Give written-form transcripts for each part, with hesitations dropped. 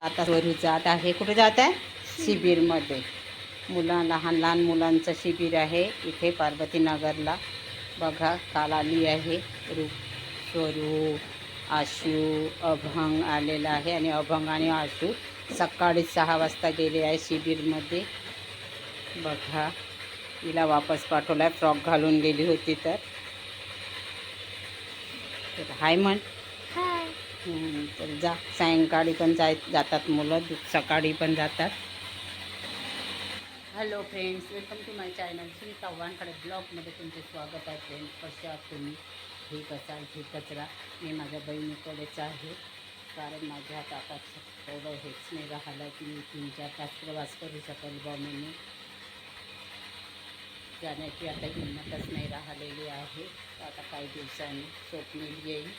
आता वरू जात आहे. कुठे जात आहे? शिबिरमध्ये. लहान लहान मुलांचं शिबिर आहे इथे पार्वतीनगरला. बघा काल आली आहे. स्वरू, आशू, अभंग आलेला आहे आणि अभंग आणि आशू सकाळी 6 वाजता गेले आहे शिबिरमध्ये. बघा तिला वापस पाठवला आहे. फ्रॉक घालून गेली होती तर हाय म्हण. तर जा. सायंकाळी पण जातात मुलं, सकाळी पण जातात. Hello friends, welcome to my channel Shri चव्हाणकडे ब्लॉगमध्ये तुमचे स्वागत आहे. फ्रेंड्स, कसे आहात तुम्ही? ठीक असाल. ठीक कचरा मी माझ्या बहिणीकडेच आहे, कारण माझ्या हातात थोडं हेच नाही राहिलं की मी 3-4 तास प्रवास करू शकेल बा म्हणून. जाण्याची आता हिंमतच नाही राहिलेली आहे. आता काही दिवसांनी स्वप्नील येईल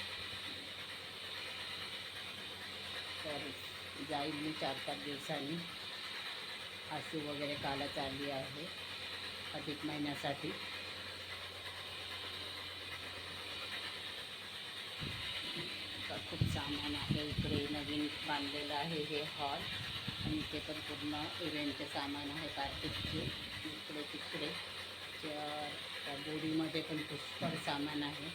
तर जाईल मी 4-5 दिवसांनी. आशू वगैरे कालच आली आहे अधिक महिन्यासाठी. खूप सामान आहे इकडे. नवीन बांधलेलं आहे हे हॉल आणि इथे पण पूर्ण इव्हेंटचे सामान आहे कार्तिकचे. इकडे तिकडे त्या बोरीमध्ये पण पुष्कळ सामान आहे.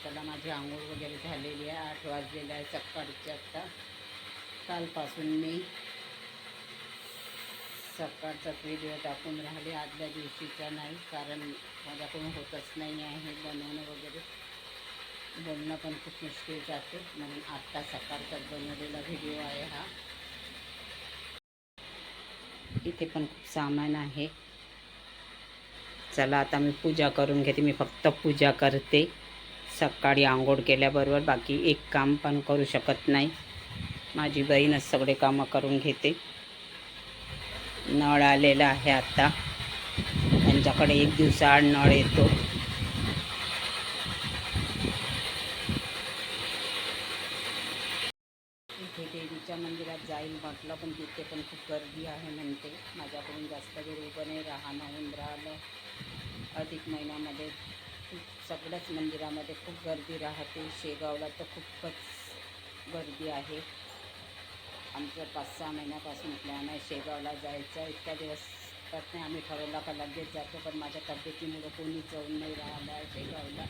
चला, माझी आंघोळ वगैरे झालेली आहे. 8 वाजलेले आहे सकाळचे. आता कालपासून मी सकाळचा व्हिडिओ टाकून राहिले, आदल्या दिवशीचा नाही, कारण माझ्याकडून होतच नाही आहे बनवणं वगैरे. बोलणं पण खूप मुश्किल जाते, म्हणून आत्ता सकाळचाच बनवलेला व्हिडिओ आहे हा. इथे पण खूप सामान आहे. चला आता मी पूजा करून घेते. मी फक्त पूजा करते सकाळी आंघोळ केल्याबरोबर. बाकी एक काम पण करू शकत नाही. माझी बहीणच सगळे कामं करून घेते. नळ आलेला आहे आता. त्यांच्याकडे 1 दिवसाआड नळ येतो. इथे देवीच्या मंदिरात जाईल म्हटलं, पण तिथे पण खूप गर्दी आहे म्हणते. माझ्याकडून जास्त वेळ उभं नाही राहणं होऊन राहिलं. अधिक महिन्यामध्ये सगळ्याच मंदिरामध्ये खूप गर्दी राहते. शेगावला तर खूपच गर्दी आहे. आमचं 5-6 महिन्यापासून प्लॅन आहे शेगावला जायचं. इतक्या दिवस तर नाही आम्ही ठरवला का लगेच जातो, पण माझ्या तब्येतीमुळं कोणी जाऊन नाही राहिलं आहे शेगावला.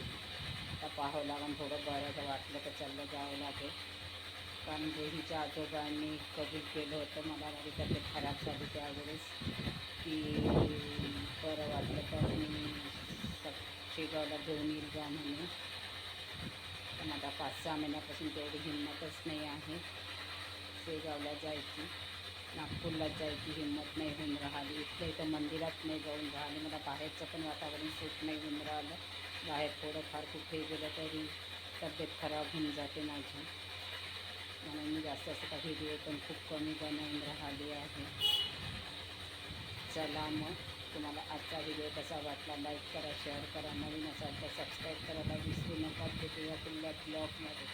आता पाहावं लागेल, थोडं बरं वाटलं तर चाललं जावं लागेल. कारण रोहीच्या आजोबांनी कधी केलं होतं. मला माझी तब्येत खराब झाली त्यावेळेस की बरं वाटलं तर मी शेगावला घेऊन येईल जा म्हणून. पण आता 5-6 महिन्यापासून तेवढी हिंमतच नाही आहे शेगावला जायची. नागपूरला जायची हिंमत नाही होऊन राहिली. इथं मंदिरात नाही जाऊन राहिली. मला बाहेरचं पण वातावरण सूट नाही होऊन राहिलं. बाहेर थोडंफार कुठे गेलं तरी तब्येत खराब होऊन जाते माझी, म्हणून मी जास्त असं व्हिडिओ पण खूप कमी बनवून राहिली आहे. चला मग, तुम्हाला आजचा व्हिडिओ कसा वाटला लाईक करा, शेअर करा. नवीन असाल तर सबस्क्राईब करायला विसरू नका. भेटूया पुढल्या ब्लॉगमध्ये.